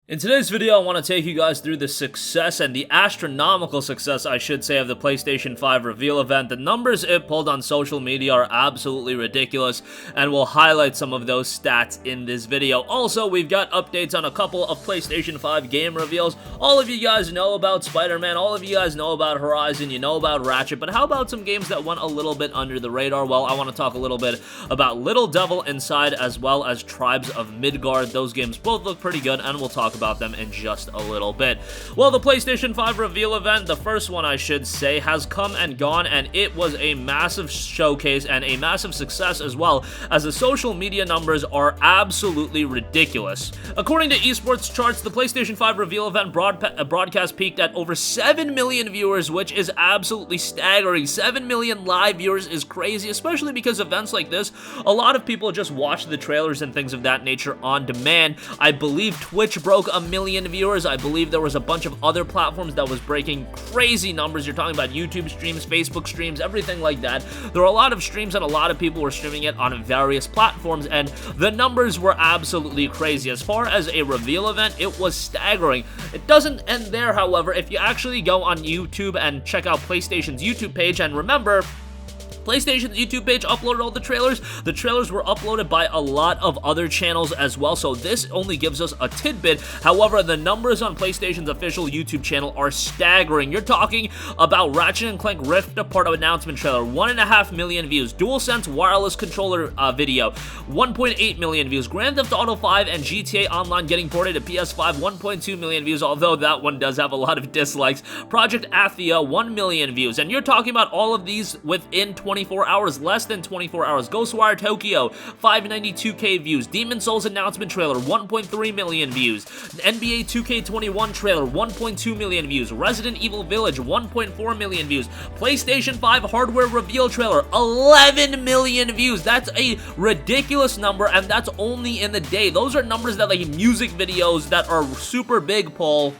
In today's video, I want to take you guys through the success and the astronomical success, I should say, of the PlayStation 5 Reveal Event. The numbers it pulled on social media are absolutely ridiculous, and we'll highlight some of those stats in this video. Also, we've got updates on a couple of PlayStation 5 game reveals. All of you guys know about Spider-Man, all of you guys know about Horizon, you know about Ratchet, but how about some games that went a little bit under the radar? Well, I want to talk a little bit about Little Devil Inside as well as Tribes of Midgard. Those games both look pretty good, and we'll talk about them in just a little bit. Well, the PlayStation 5 Reveal Event, the first one I should say, has come and gone, and it was a massive showcase and a massive success as well, as the social media numbers are absolutely ridiculous. According to esports charts, the PlayStation 5 Reveal Event broadcast peaked at over 7 million viewers, which is absolutely staggering. 7 million live viewers is crazy, especially because events like this, a lot of people just watch the trailers and things of that nature on demand. I believe Twitch broke a million viewers. I believe there was a bunch of other platforms that was breaking crazy numbers. You're talking about YouTube streams, Facebook streams, everything like that. There were a lot of streams and a lot of people were streaming it on various platforms, and the numbers were absolutely crazy. As far as a reveal event, it was staggering. It doesn't end there, however. If you actually go on YouTube and check out PlayStation's YouTube page, and remember, PlayStation's YouTube page uploaded all the trailers. The trailers were uploaded by a lot of other channels as well, so this only gives us a tidbit. However, the numbers on PlayStation's official YouTube channel are staggering. You're talking about Ratchet & Clank Rift Apart announcement trailer, 1.5 million views. DualSense wireless controller video, 1.8 million views. Grand Theft Auto 5 and GTA Online getting ported to PS5, 1.2 million views, although that one does have a lot of dislikes. Project Athia, 1 million views. And you're talking about all of these within 24 hours, less than 24 hours. Ghostwire Tokyo, 592k views. Demon Souls announcement trailer, 1.3 million views. NBA 2K21 trailer, 1.2 million views. Resident Evil Village, 1.4 million views. PlayStation 5 hardware reveal trailer, 11 million views. That's a ridiculous number, and that's only in the day. Those are numbers that, like, music videos that are super big pull,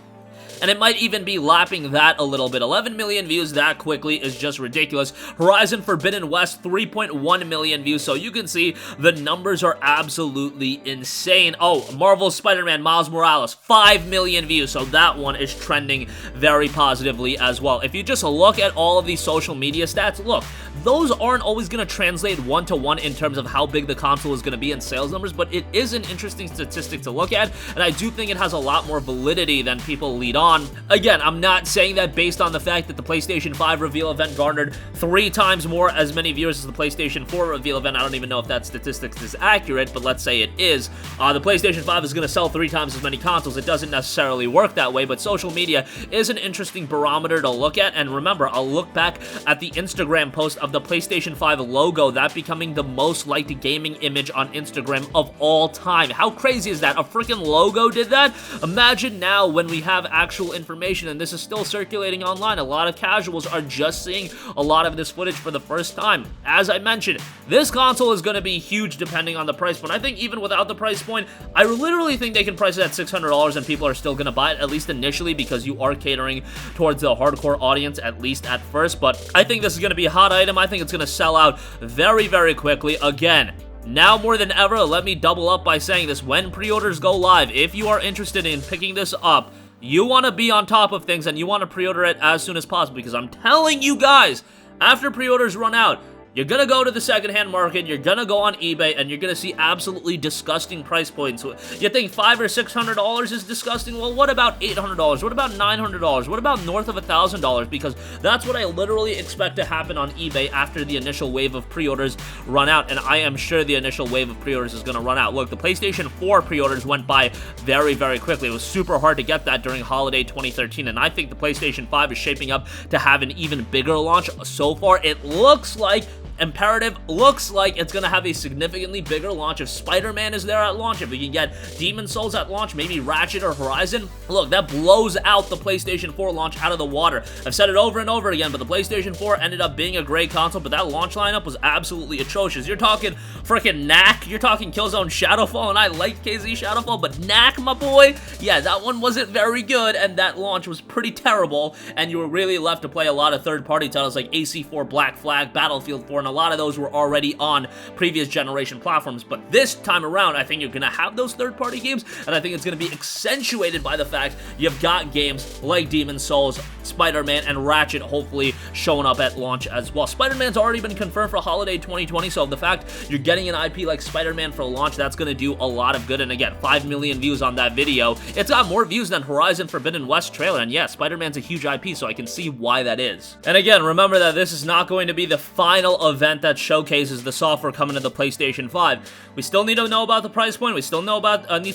and it might even be lapping that a little bit. 11 million views that quickly is just ridiculous. Horizon Forbidden West, 3.1 million views, so you can see the numbers are absolutely insane. Oh, Marvel's Spider-Man Miles Morales, 5 million views, so that one is trending very positively as well. If you just look at all of these social media stats, look, those aren't always going to translate one-to-one in terms of how big the console is going to be in sales numbers, but it is an interesting statistic to look at, and I do think it has a lot more validity than people lead on. Again, I'm not saying that based on the fact that the PlayStation 5 Reveal Event garnered 3 times more as many viewers as the PlayStation 4 Reveal Event. I don't even know if that statistics is accurate, but let's say it is. The PlayStation 5 is going to sell 3 times as many consoles. It doesn't necessarily work that way, but social media is an interesting barometer to look at. And remember, I'll look back at the Instagram post of the PlayStation 5 logo, that becoming the most liked gaming image on Instagram of all time. How crazy is that? A freaking logo did that? Imagine now when we have actual information, and this is still circulating online. A lot of casuals are just seeing a lot of this footage for the first time. As I mentioned, this console is going to be huge depending on the price point. I think even without the price point, I literally think they can price it at $600 and people are still going to buy it, at least initially, because you are catering towards the hardcore audience, at least at first. But I think this is going to be a hot item. I think it's going to sell out very, very quickly. Again, now more than ever, let me double up by saying this: when pre-orders go live, if you are interested in picking this up, you want to be on top of things and you want to pre-order it as soon as possible, because I'm telling you guys, after pre-orders run out, you're going to go to the secondhand market, you're going to go on eBay, and you're going to see absolutely disgusting price points. You think $500 or $600 is disgusting? Well, what about $800? What about $900? What about north of $1,000? Because that's what I literally expect to happen on eBay after the initial wave of pre-orders run out, and I am sure the initial wave of pre-orders is going to run out. Look, the PlayStation 4 pre-orders went by very, very quickly. It was super hard to get that during holiday 2013, and I think the PlayStation 5 is shaping up to have an even bigger launch. So far, it looks like Imperative looks like it's going to have a significantly bigger launch. If Spider-Man is there at launch, if we can get Demon Souls at launch, maybe Ratchet or Horizon, look, that blows out the PlayStation 4 launch out of the water. I've said it over and over again, but the PlayStation 4 ended up being a great console, but that launch lineup was absolutely atrocious. You're talking freaking Knack, you're talking Killzone Shadowfall, and I liked KZ Shadowfall, but Knack, my boy, yeah, that one wasn't very good, and that launch was pretty terrible, and you were really left to play a lot of third-party titles like AC4 Black Flag, Battlefield 4, a lot of those were already on previous generation platforms, but this time around, I think you're going to have those third-party games, and I think it's going to be accentuated by the fact you've got games like Demon's Souls, Spider-Man, and Ratchet hopefully showing up at launch as well. Spider-Man's already been confirmed for holiday 2020, so the fact you're getting an IP like Spider-Man for launch, that's going to do a lot of good, and again, 5 million views on that video. It's got more views than Horizon Forbidden West trailer, and yeah, Spider-Man's a huge IP, so I can see why that is. And again, remember that this is not going to be the final event that showcases the software coming to the PlayStation 5. We still need to know about the price point, we still need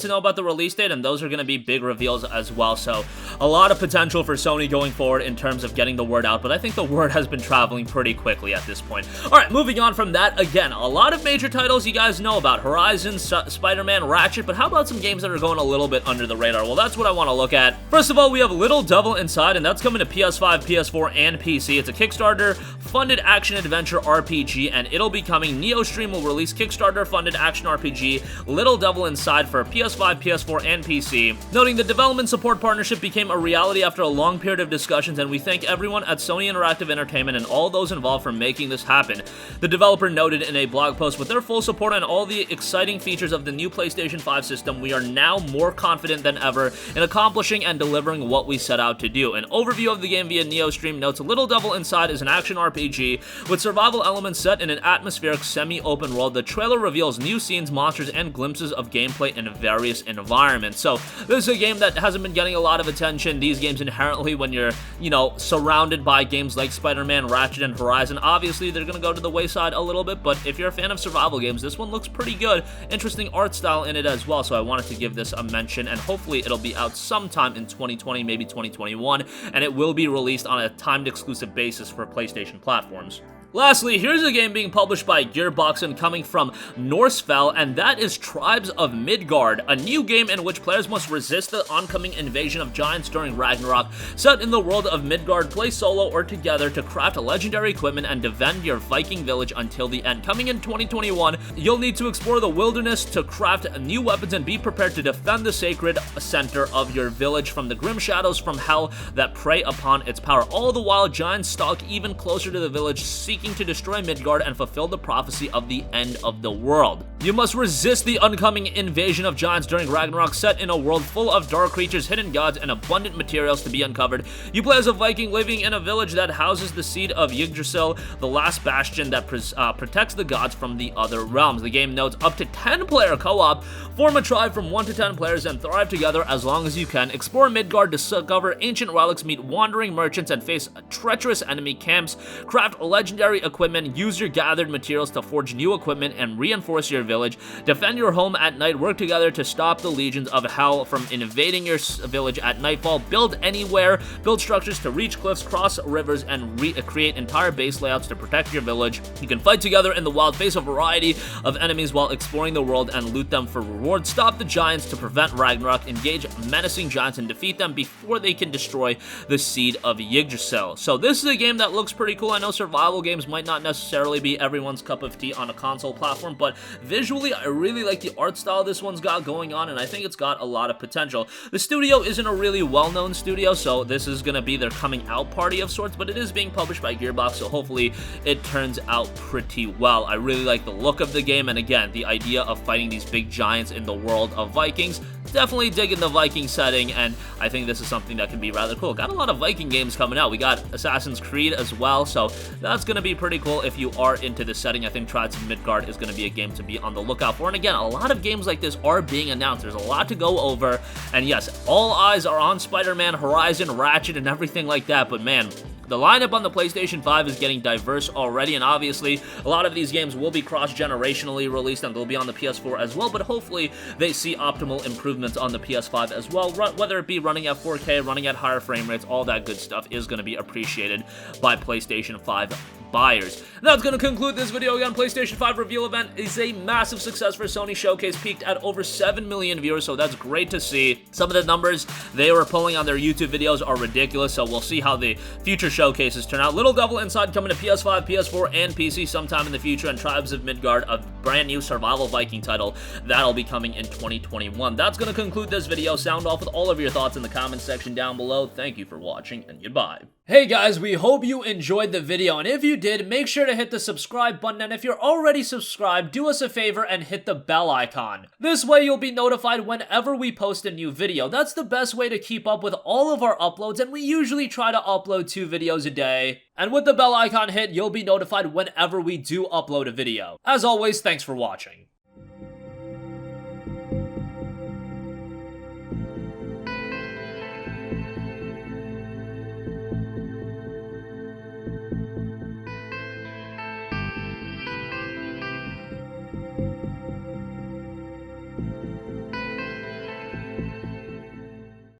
to know about the release date, and those are going to be big reveals as well, so a lot of potential for Sony going forward in terms of getting the word out, but I think the word has been traveling pretty quickly at this point. Alright, moving on from that, again, a lot of major titles you guys know about, Horizon, Spider-Man, Ratchet, but how about some games that are going a little bit under the radar? Well, that's what I want to look at. First of all, we have Little Devil Inside, and that's coming to PS5, PS4, and PC. It's a Kickstarter-funded action-adventure RPG, and it'll be coming. NeoStream will release Kickstarter-funded action RPG Little Devil Inside for PS5, PS4, and PC. Noting the development support partnership became a reality after a long period of discussions, and we thank everyone at Sony Interactive Entertainment and all those involved for making this happen. The developer noted in a blog post, with their full support and all the exciting features of the new PlayStation 5 system, we are now more confident than ever in accomplishing and delivering what we set out to do. An overview of the game via NeoStream notes Little Devil Inside is an action RPG with survival elements set in an atmospheric semi-open world. The trailer reveals new scenes, monsters, and glimpses of gameplay in various environments. So this is a game that hasn't been getting a lot of attention. These games inherently, when you're, surrounded by games like Spider-Man, Ratchet, and Horizon, obviously they're going to go to the wayside a little bit, but if you're a fan of survival games, this one looks pretty good. Interesting art style in it as well, so I wanted to give this a mention, and hopefully it'll be out sometime in 2020, maybe 2021, and it will be released on a timed exclusive basis for PlayStation platforms. Lastly, here's a game being published by Gearbox and coming from Norsefell, and that is Tribes of Midgard, a new game in which players must resist the oncoming invasion of giants during Ragnarok. Set in the world of Midgard, play solo or together to craft legendary equipment and defend your Viking village until the end. Coming in 2021, you'll need to explore the wilderness to craft new weapons and be prepared to defend the sacred center of your village from the grim shadows from hell that prey upon its power. All the while, giants stalk even closer to the village, seeking to destroy Midgard and fulfill the prophecy of the end of the world. You must resist the oncoming invasion of giants during Ragnarok, set in a world full of dark creatures, hidden gods, and abundant materials to be uncovered. You play as a Viking living in a village that houses the seed of Yggdrasil, the last bastion that protects the gods from the other realms. The game notes up to 10-player co-op. Form a tribe from 1 to 10 players and thrive together as long as you can. Explore Midgard, discover ancient relics, meet wandering merchants, and face treacherous enemy camps. Craft legendary equipment, use your gathered materials to forge new equipment and reinforce your village. Defend your home at night, work together to stop the legions of hell from invading your village at nightfall. Build anywhere, build structures to reach cliffs, cross rivers, and create entire base layouts to protect your village. You can fight together in the wild, face a variety of enemies while exploring the world and loot them for rewards. Stop the giants to prevent Ragnarok, engage menacing giants and defeat them before they can destroy the seed of Yggdrasil. So this is a game that looks pretty cool. I know survival games might not necessarily be everyone's cup of tea on a console platform, but visually I really like the art style this one's got going on, and I think it's got a lot of potential. The studio isn't a really well-known studio, so this is going to be their coming out party of sorts, but it is being published by Gearbox, so hopefully it turns out pretty well. I really like the look of the game, and again, the idea of fighting these big giants in the world of Vikings. Definitely digging the Viking setting, and I think this is something that can be rather cool. Got a lot of Viking games coming out. We got Assassin's Creed as well, so that's going to be pretty cool if you are into this setting. I think Tribes of Midgard is going to be a game to be on the lookout for, and again, a lot of games like this are being announced. There's a lot to go over, and yes, all eyes are on Spider-Man, Horizon, Ratchet, and everything like that, but man, the lineup on the PlayStation 5 is getting diverse already, and obviously, a lot of these games will be cross-generationally released, and they'll be on the PS4 as well, but hopefully, they see optimal improvements on the PS5 as well, whether it be running at 4K, running at higher frame rates, all that good stuff is going to be appreciated by PlayStation 5 buyers. That's going to conclude this video. Again, PlayStation 5 Reveal Event is a massive success for Sony Showcase, peaked at over 7 million viewers, so that's great to see. Some of the numbers they were pulling on their YouTube videos are ridiculous, so we'll see how the future showcases turn out. Little Devil Inside coming to PS5, PS4, and PC sometime in the future, and Tribes of Midgard, a brand new survival Viking title, that'll be coming in 2021. That's going to conclude this video. Sound off with all of your thoughts in the comments section down below. Thank you for watching, and goodbye. Hey guys, we hope you enjoyed the video, and if you did, make sure to hit the subscribe button, and if you're already subscribed, do us a favor and hit the bell icon. This way you'll be notified whenever we post a new video. That's the best way to keep up with all of our uploads, and we usually try to upload 2 videos a day. And with the bell icon hit, you'll be notified whenever we do upload a video. As always, thanks for watching.